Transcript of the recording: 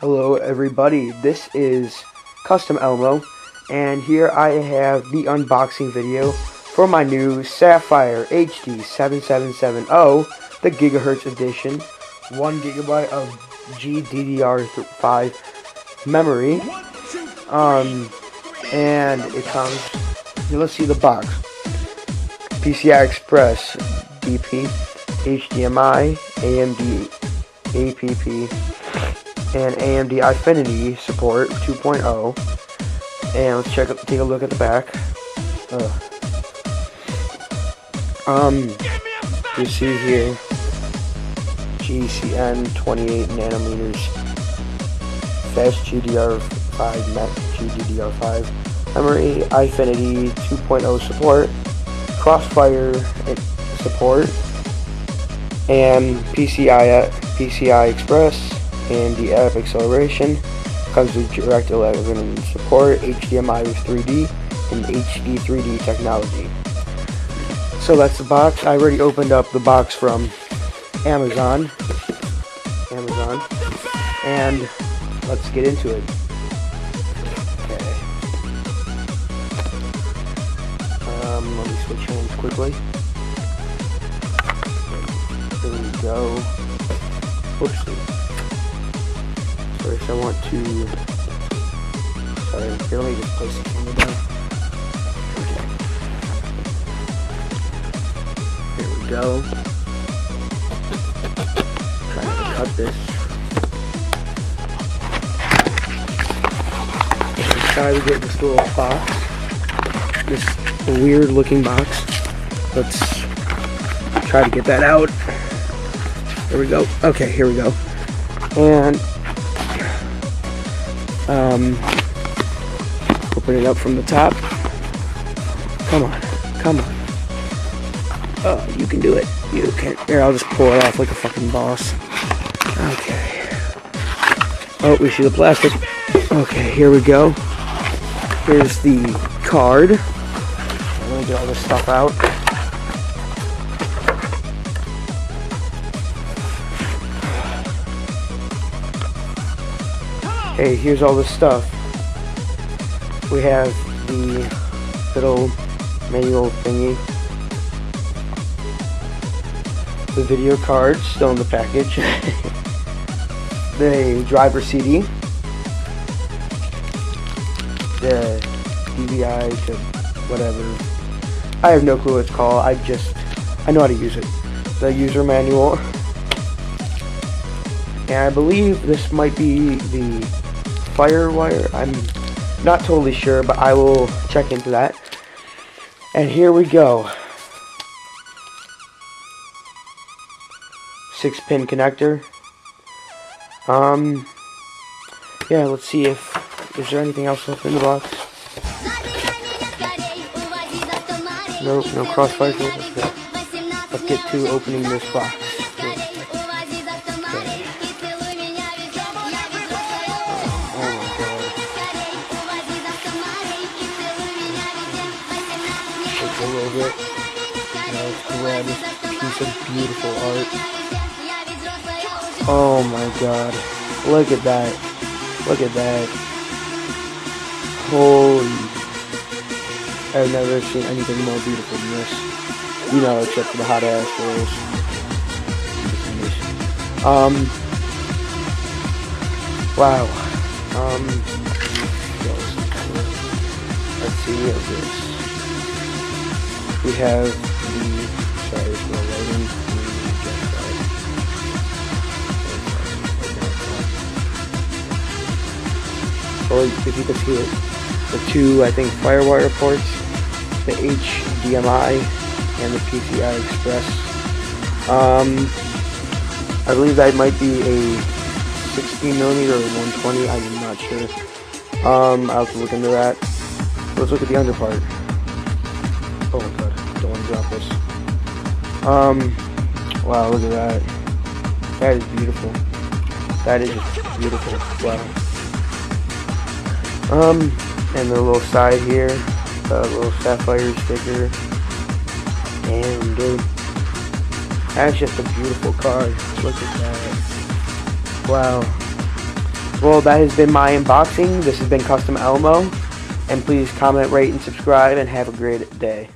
Hello everybody, this is Custom Elmo, and here I have the unboxing video for my new Sapphire HD 7770, the Gigahertz edition, 1 GB of GDDR5 memory, and it comes, let's see the box, PCI Express, BP, HDMI, AMD, APP, and AMD Infinity support 2.0. And let's take a look at the back. You see here GCN 28 nanometers fast GDDR5 memory, Infinity 2.0 support, Crossfire support, and PCI Express and the app acceleration. Comes with Direct 11 support, HDMI with 3D, and HD 3D technology. So that's the box. I already opened up the box from Amazon, and let's get into it. Okay. Let me switch hands quickly. There we go. Oopsie. First I want to, sorry, here, let me just place the camera down. Okay. Here we go. Trying to cut this. Inside we get this little box. This weird looking box. Let's try to get that out. There we go. Okay, here we go. And open it up from the top. Come on. Oh, you can do it. You can. Here, I'll just pull it off like a fucking boss. Okay. Oh, we see the plastic. Okay, here we go. Here's the card. Let me get all this stuff out. Hey, here's all the stuff. We have the little manual thingy, the video card still in the package, the driver CD, the DVI to whatever. I have no clue what it's called. I know how to use it. The user manual. And I believe this might be the Firewire. I'm not totally sure, but I will check into that. And here we go. 6-pin connector. Yeah, let's see is there anything else left in the box? Nope, no crossfire. Let's get to opening this box. A little bit. Let's grab this piece of beautiful art. Oh my god. Look at that. Holy. I've never seen anything more beautiful than this. You know, except for the hot ass girls. Wow. Let's see what this. We have the, sorry, it's not loading. Well, if you can see it, the two, I think, Firewire ports, the HDMI, and the PCI Express. I believe that might be a 16mm or 120, I'm not sure. I'll have to look into that. Let's look at the under part. Oh my god, don't want to drop this. Wow, look at that. That is beautiful. That is beautiful. Wow. And the little side here, the little Sapphire sticker. And dude, that's just a beautiful card. Look at that. Wow. Well, that has been my unboxing. This has been Custom Elmo. And please comment, rate, and subscribe, and have a great day.